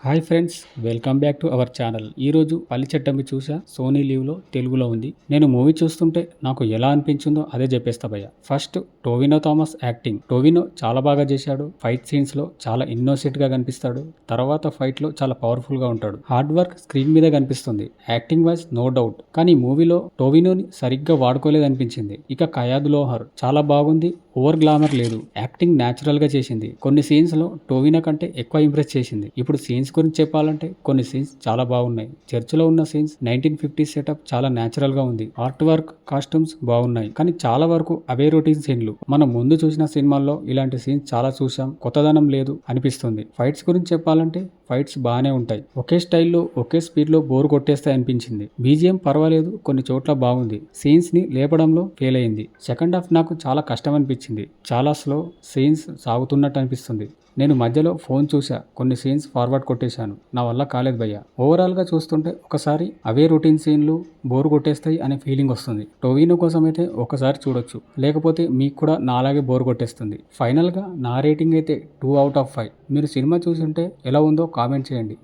Hi friends, welcome back to our channel. ఈరోజు పల్లి చట్టంబి చూసా, సోనీ లీవ్లో తెలుగులో ఉంది. నేను మూవీ చూస్తుంటే నాకు ఎలా అనిపించిందో అదే చెప్పేస్తా భయ్య. First Tovino Thomas acting. Tovino చాలా బాగా చేశాడు. ఫైట్ సీన్స్లో చాలా ఇన్నోసెంట్గా కనిపిస్తాడు. తర్వాత ఫైట్లో చాలా పవర్ఫుల్గా ఉంటాడు. హార్డ్ వర్క్ స్క్రీన్ మీద కనిపిస్తుంది. Acting wise no doubt. కానీ మూవీలో టోవినోని సరిగ్గా వాడుకోలేదనిపించింది. ఇక కయాద్ లోహర్ చాలా బాగుంది. ఓవర్ గ్లామర్ లేదు. యాక్టింగ్ న్యాచురల్ గా చేసింది. కొన్ని సీన్స్ లో టోవినో కంటే ఎక్కువ ఇంప్రెస్ చేసింది. ఇప్పుడు సీన్స్ గురించి చెప్పాలంటే కొన్ని సీన్స్ చాలా బాగున్నాయి. చర్చిలో ఉన్న సీన్స్ 1950s సెటప్ చాలా న్యాచురల్ గా ఉంది. ఆర్ట్ వర్క్, కాస్ట్యూమ్స్ బాగున్నాయి. కానీ చాలా వరకు అవే రొటీన్ సీన్లు. మనం ముందు చూసిన సినిమాల్లో ఇలాంటి సీన్స్ చాలా చూసాం. కొత్తదనం లేదు అనిపిస్తుంది. ఫైట్స్ గురించి చెప్పాలంటే ఫైట్స్ బాగానే ఉంటాయి. ఒకే స్టైల్లో ఒకే స్పీడ్లో బోర్ కొట్టేస్తాయి అనిపించింది. బీజిఎం పర్వాలేదు, కొన్ని చోట్ల బాగుంది. సీన్స్ ని లేపడంలో ఫెయిల్ అయింది. సెకండ్ హాఫ్ నాకు చాలా కష్టం అనిపించింది. చాలా స్లో సీన్స్ సాగుతున్నట్టు అనిపిస్తుంది. నేను మధ్యలో ఫోన్ చూసా, కొన్ని సీన్స్ ఫార్వర్డ్ కొట్టేశాను. నా వల్ల కాలేదు భయ్య. ఓవరాల్ గా చూస్తుంటే ఒకసారి అవే రొటీన్ సీన్లు బోర్ కొట్టేస్తాయి అనే ఫీలింగ్ వస్తుంది. టోవినో కోసం అయితే ఒకసారి చూడొచ్చు, లేకపోతే మీకు కూడా నాలాగే బోర్ కొట్టేస్తుంది. ఫైనల్ గా నా రేటింగ్ అయితే 2/5. మీరు సినిమా చూసుంటే ఎలా ఉందో కామెంట్ చేయండి.